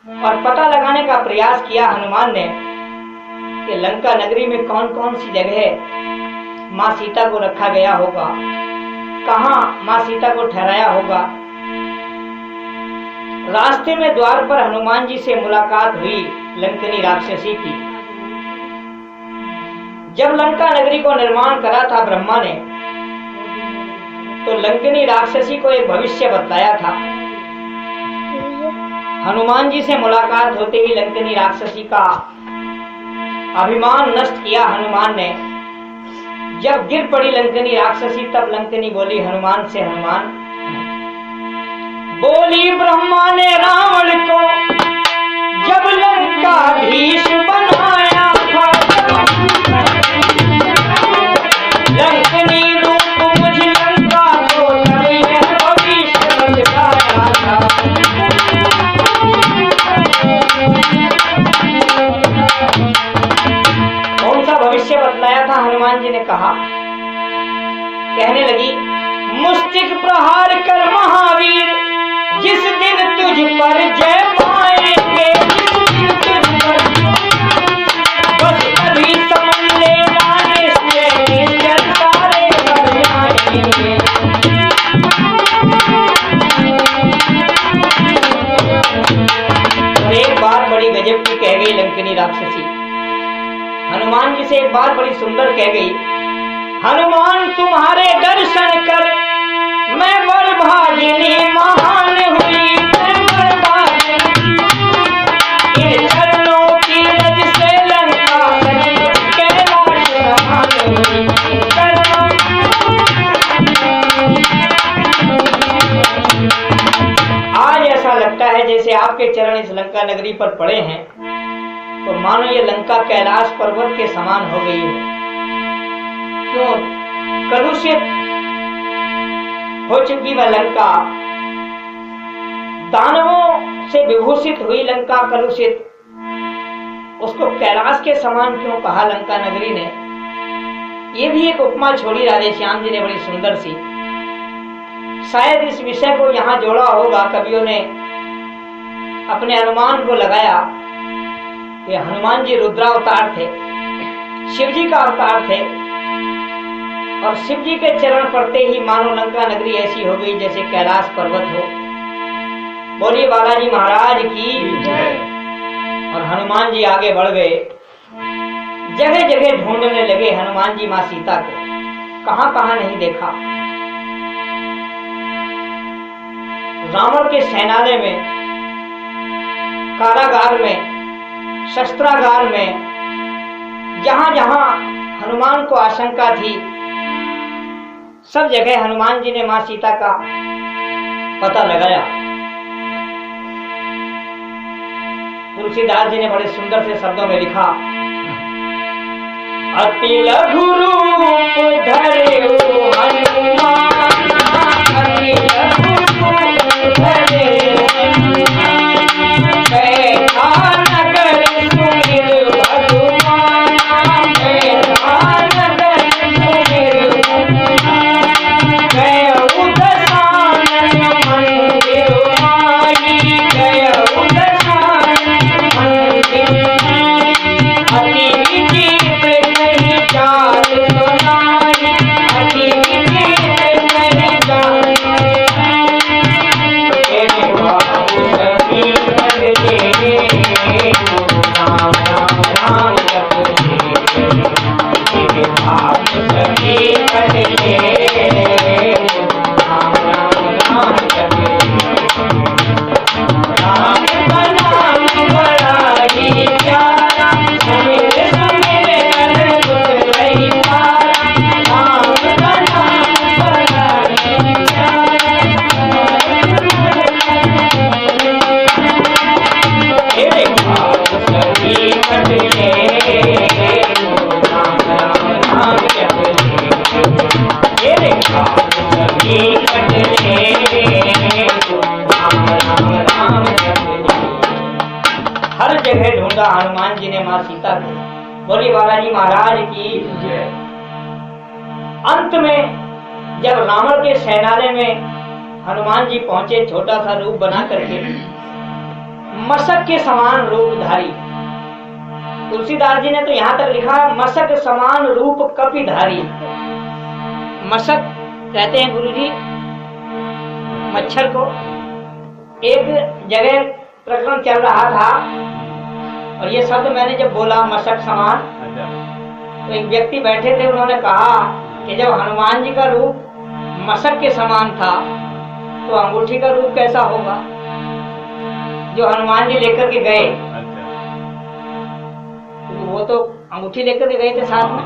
और पता लगाने का प्रयास किया हनुमान ने कि लंका नगरी में कौन कौन सी जगह माँ सीता को रखा गया होगा, कहाँ माँ सीता को ठहराया होगा। रास्ते में द्वार पर हनुमान जी से मुलाकात हुई लंकनी राक्षसी की। जब लंका नगरी को निर्माण करा था ब्रह्मा ने, तो लंकनी राक्षसी को एक भविष्य बतलाया था। हनुमान जी से मुलाकात होते ही लंकनी राक्षसी का अभिमान नष्ट किया हनुमान ने। जब गिर पड़ी लंकनी राक्षसी, तब लंकनी बोली हनुमान से, हनुमान बोली ब्रह्मा ने रावण को जब लंकाधीश बनाया था, लंकनी रूप मुझ लंका को तभी भविष्य बतलाया था। कौन सा भविष्य बतलाया था? हनुमान जी ने कहा, कहने लगी, मुस्टिक प्रहार कर महावीर, जिस दिन तुझ पर जय पाएंगे, जिस दिन तुझ पर बस कभी समझ लेना निश्चय सारे कर जाएंगे। और एक बात बड़ी गजब की कह गई लंकनी राक्षसी। हनुमान जी से एक बात बड़ी सुंदर कह गई, हनुमान तुम्हारे दर्शन कर मैं बड़भागिनी महान हुई, मैं बड़भागिनी, इन चरणों की रज से लंका कैलाश महान हुई। आज ऐसा लगता है जैसे आपके चरण इस लंका नगरी पर पड़े हैं, तो मानो ये लंका कैलाश पर्वत के समान हो गई है। क्यों? कलुषित हो चुकी वह लंका, दानवों से विभूषित हुई लंका कलुषित, उसको कैलाश के समान क्यों कहा लंका नगरी ने? ये भी एक उपमा छोड़ी राधे श्याम जी ने बड़ी सुंदर सी। शायद इस विषय को यहाँ जोड़ा होगा कवियों ने, अपने अनुमान को लगाया कि हनुमान जी रुद्रावतार थे, शिव जी का अवतार थे, और शिव जी के चरण पड़ते ही मानो लंका नगरी ऐसी हो गई जैसे कैलाश पर्वत हो। बोलिए बालाजी महाराज की जय। और हनुमान जी आगे बढ़ गए, जगह जगह ढूंढने लगे हनुमान जी माँ सीता को, कहां कहां नहीं देखा। रावण के सेनालय में, कारागार में, शस्त्रागार में, जहां जहां हनुमान को आशंका थी, सब जगह हनुमान जी ने मां सीता का पता लगाया। तुलसीदास जी ने बड़े सुंदर से शब्दों में लिखा, अति लघु रूप धरे हनुमान, अति लघु रूप धरे बैठा नगर सुमिर भगवान, बैठा नगर सुमिर गय उदसानन मंदिर माई, गय उदसानन मंदिर अति विचित्र नहीं चाल सुनाई, अति विचित्र नहीं चाल तेरे बाबू सभी बदले, राम राम राम जपते, तेरे बाबू सभी बदले, हर जगह ढूंढा हनुमान जी ने मां सीता को। बोली बालाजी महाराज की जय। अंत में जब रावण के सेनालय में हनुमान जी पहुंचे, छोटा सा रूप बना करके, मशक के समान रूपधारी। तुलसीदास जी ने तो यहां तक लिखा मशक समान रूप कपिधारी। मशक कहते हैं गुरुजी मच्छर को। एक जगह प्रकरण चल रहा था और ये शब्द मैंने जब बोला मशक समान, तो एक व्यक्ति बैठे थे, उन्होंने कहा कि जब हनुमान जी का रूप मशक के समान था तो अंगूठी का रूप कैसा होगा जो हनुमान जी लेकर के गए। तो वो तो अंगूठी लेकर के गए थे साथ में,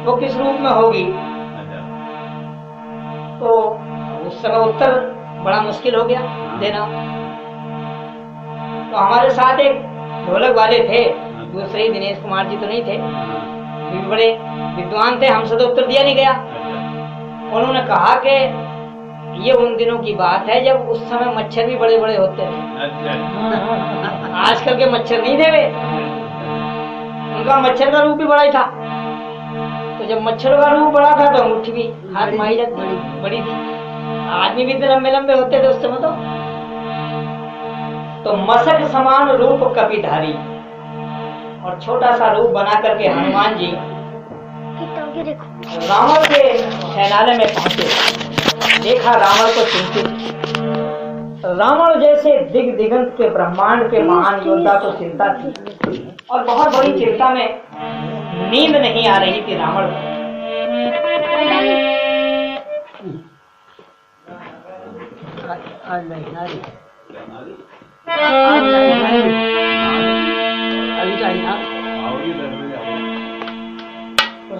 वो किस रूप में होगी। तो उस समय उत्तर बड़ा मुश्किल हो गया देना। तो हमारे साथ एक ढोलक वाले थे, दूसरे दिनेश कुमार जी तो नहीं थे, भी बड़े विद्वान थे, हमसे तो उत्तर दिया नहीं गया। उन्होंने कहा कि ये उन दिनों की बात है जब उस समय मच्छर भी बड़े बड़े होते थे। आजकल के मच्छर नहीं थे वे, उनका मच्छर का रूप भी बड़ा ही था। तो जब मच्छर का रूप बड़ा था तो अंगूठी भी हाथ माही जाती बड़ी थी। आदमी भी इतने लंबे लंबे होते थे उस समय। तो मशक समान रूप कपिधारी, और छोटा सा रूप बना करके हनुमान जी रावण के शयनालय में पहुंचे। देखा रावण को चिंतित। रावण जैसे दिग दिगंत के ब्रह्मांड के महान योद्धा को चिंता थी और बहुत बड़ी चिंता में नींद नहीं आ रही थी रावण को।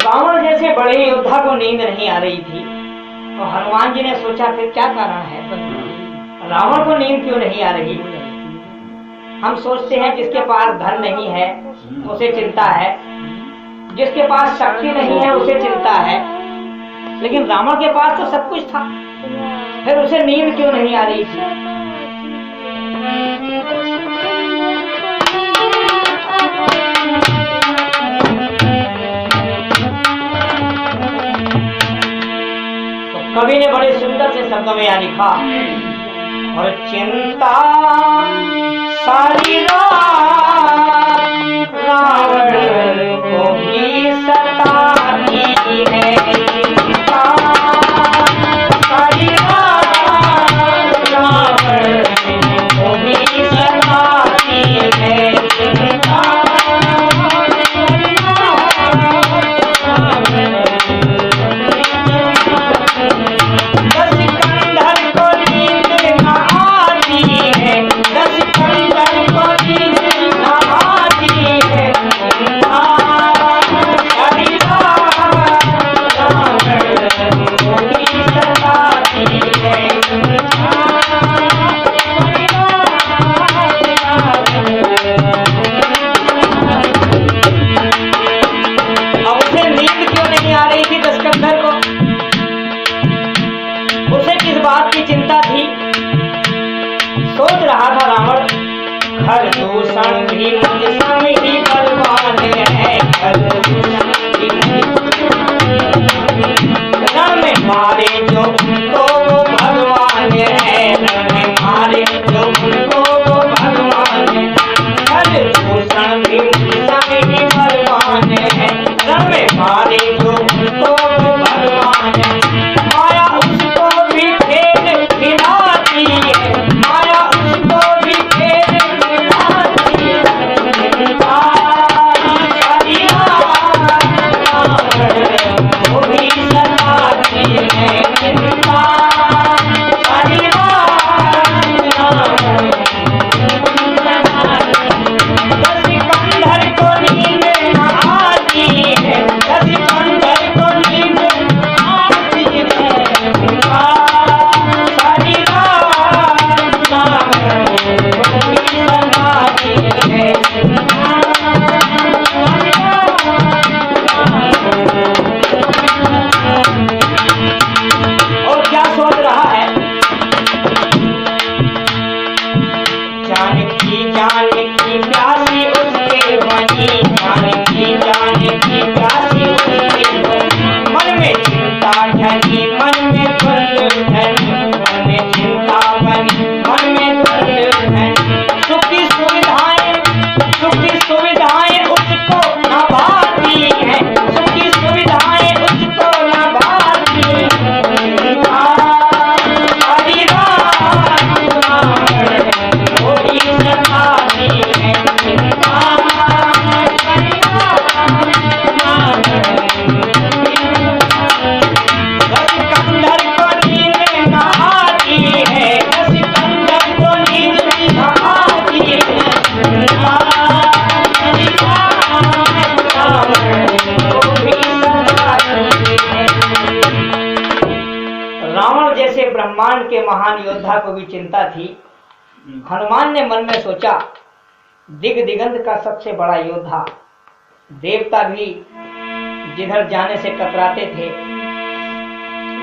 रावण जैसे बड़े योद्धा को नींद नहीं आ रही थी, तो हनुमान जी ने सोचा फिर क्या कारण है, रावण को नींद क्यों नहीं आ रही। हम सोचते हैं जिसके पास धन नहीं है उसे चिंता है, जिसके पास शक्ति नहीं है उसे चिंता है, लेकिन रावण के पास तो सब कुछ था, फिर उसे नींद क्यों नहीं आ रही थी। कवि ने बड़े सुंदर से शब्दों में यहाँ लिखा, और चिंता सारी रावण को भी सताती है। चिंता सारी रावण को भी सताती है। चिंता दूषण भी मुझ संग ही बलवान है। रंग में मारे जो उनको वो भगवान है, रंग में मारे जो उनको वो भगवान है। दूषण भी मुझ संग ही बलवान है, रंग में मारे जो उनको वो भगवान है। माया उसको भी खेल खिलाती है, माया उसको भी खेल सुखी सुख के महान योद्धा को भी चिंता थी। हनुमान ने मन में सोचा, दिग दिगंत का सबसे बड़ा योद्धा, देवता भी जिधर जाने से कतराते थे।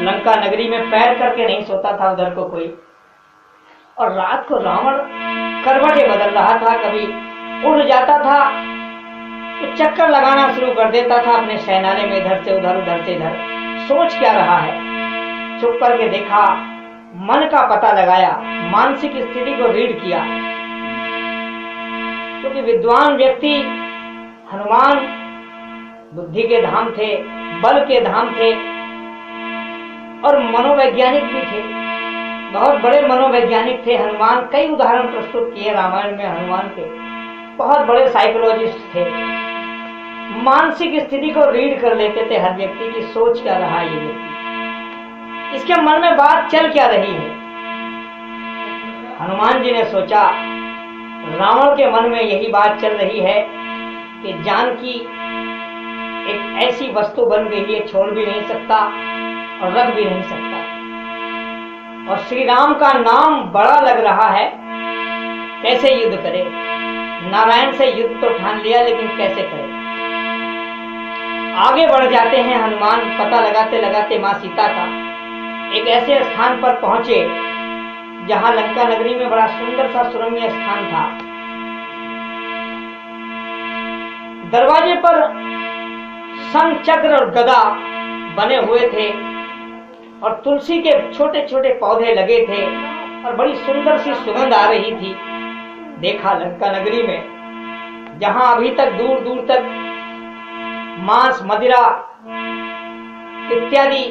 लंका नगरी में पैर करके नहीं सोता था उधर को कोई। और रात को रावण करवटें बदल रहा था, कभी उड़ जाता था तो चक्कर लगाना शुरू कर देता था अपने शयनालय में, इधर से उधर उधर से इधर। सोच क्या रहा है? चुप करके देखा, मन का पता लगाया, मानसिक स्थिति को रीड किया। क्योंकि विद्वान व्यक्ति हनुमान बुद्धि के धाम थे, बल के धाम थे और मनोवैज्ञानिक भी थे, बहुत बड़े मनोवैज्ञानिक थे हनुमान। कई उदाहरण प्रस्तुत किए रामायण में हनुमान के, बहुत बड़े साइकोलॉजिस्ट थे। मानसिक स्थिति को रीड कर लेते थे हर व्यक्ति की, सोच क्या रहा है ये व्यक्ति, इसके मन में बात चल क्या रही है। हनुमान जी ने सोचा, रावण के मन में यही बात चल रही है कि जानकी एक ऐसी वस्तु बन गई है, छोड़ भी नहीं सकता और रख भी नहीं सकता। और श्री राम का नाम बड़ा लग रहा है, कैसे युद्ध करे? नारायण से युद्ध तो ठान लिया, लेकिन कैसे करे? आगे बढ़ जाते हैं हनुमान, पता लगाते लगाते मां सीता का एक ऐसे स्थान पर पहुंचे जहां लंका नगरी में बड़ा सुंदर सा सुरम्य स्थान था। दरवाजे पर शंख चक्र और गदा बने हुए थे और तुलसी के छोटे छोटे पौधे लगे थे और बड़ी सुंदर सी सुगंध आ रही थी। देखा लंका नगरी में जहां अभी तक दूर दूर तक मांस मदिरा इत्यादि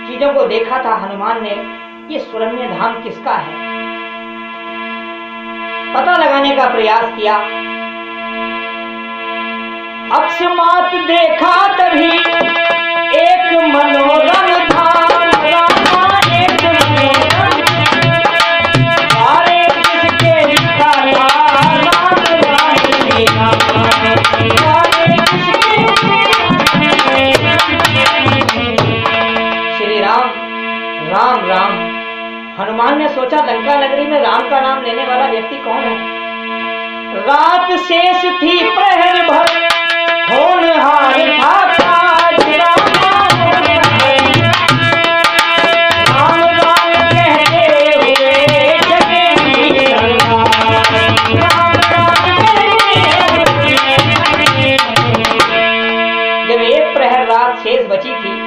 चीजों को देखा था हनुमान ने, ये सुरम्य धाम किसका है? पता लगाने का प्रयास किया। अकस्मात देखा तभी एक मनोरम धाम, रामा एक मनोरम सारे किसके लिखा राम राम लीला। श्री राम राम राम। हनुमान ने सोचा, लंका नगरी में राम का नाम लेने वाला व्यक्ति कौन है? रात शेष थी प्रहर भर, होनहार था काज रामा, राम राम कहते हुए जगे भीतर, राम राम कहते हुए। जब एक प्रहर रात शेष बची थी,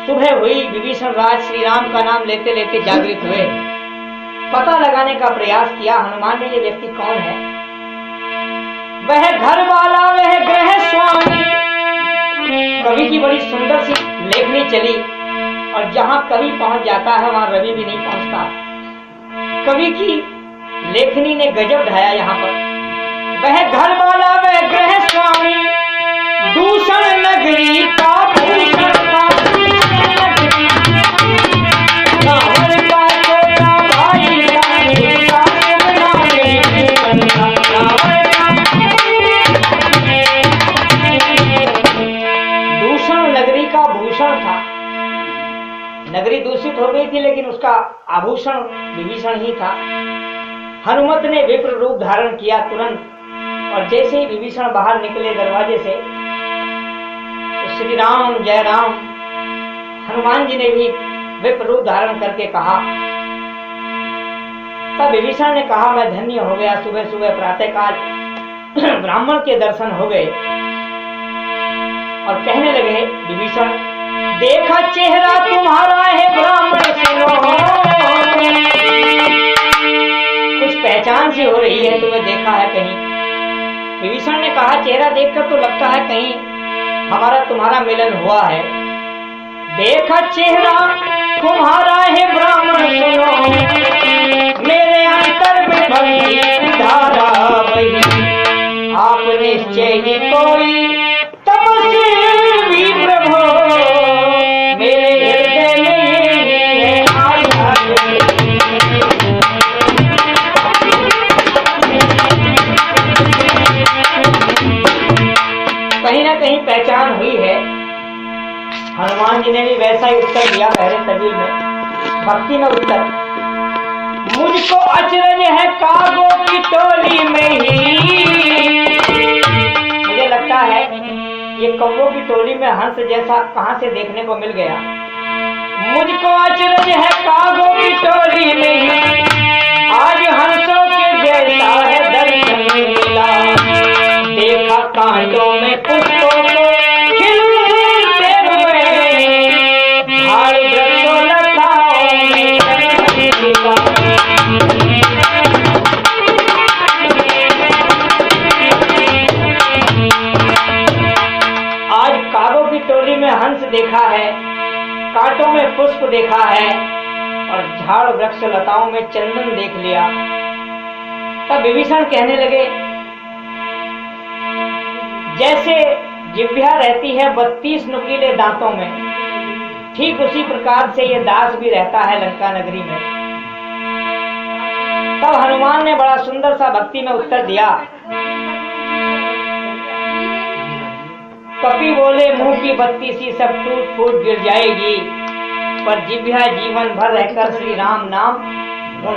सुबह हुई, विभीषण राज श्री राम का नाम लेते लेते जागृत हुए। पता लगाने का प्रयास किया हनुमान ने, ये व्यक्ति कौन है? वह घर वाला, वह गृह स्वामी। कवि की बड़ी सुंदर सी लेखनी चली और जहां कवि पहुंच जाता है वहां रवि भी नहीं पहुंचता। कवि की लेखनी ने गजब ढाया यहाँ पर। वह घर वाला, वह गृह स्वामी, दूषण नगरी का भूषण था। नगरी दूषित हो गई थी, लेकिन उसका आभूषण विभीषण ही था। हनुमत ने विप्र रूप धारण किया तुरंत, और जैसे ही विभीषण बाहर निकले दरवाजे से, तो श्री राम जय राम हनुमान जी ने भी विप्र रूप धारण करके कहा। तब विभीषण ने कहा, मैं धन्य हो गया, सुबह सुबह प्रातःकाल ब्राह्मण के दर्शन हो गए। और कहने लगे विभीषण, देखा चेहरा तुम्हारा है ब्राह्मण सुनो। कुछ पहचान सी हो रही है, तुम्हें देखा है कहीं? विभीषण ने कहा, चेहरा देखकर तो लगता है कहीं हमारा तुम्हारा मिलन हुआ है। देखा चेहरा तुम्हारा है ब्राह्मण सुनो, मेरे अंतर में भक्ति धारा बही। आप निश्चय ही कोई तपस्वी प्रभु, मेरे हृदय में है आया। कहीं ना कहीं पहचान हुई है। हनुमान जी ने भी वैसा ही उत्तर दिया पहले तबीर में। भक्ति में उत्तर, मुझको अचरज है कागों की टोली में ही। मुझे लगता है ये कौवों की टोली में हंस जैसा कहां से देखने को मिल गया। मुझको अचरज है कागों की टोली में ही, आज हंसों के जैसा है दर्शन मिला। देखा कांटों में पुष्पों को खिलते हुए, झाड़ वृक्षों लताओं में चंदन मिला। आज कागों की टोली में हंस देखा है, कांटों में पुष्प देखा है और झाड़ वृक्ष लताओं में चंदन देख लिया। तब विभीषण कहने लगे, जैसे जिह्वा रहती है 32 नुकीले दांतों में, ठीक उसी प्रकार से ये दास भी रहता है लंका नगरी में। तब हनुमान ने बड़ा सुंदर सा भक्ति में उत्तर दिया, कपि बोले मुंह की बत्ती सी सब टूट फूट गिर जाएगी, पर जिह्वा जीवन भर रहकर श्री राम नाम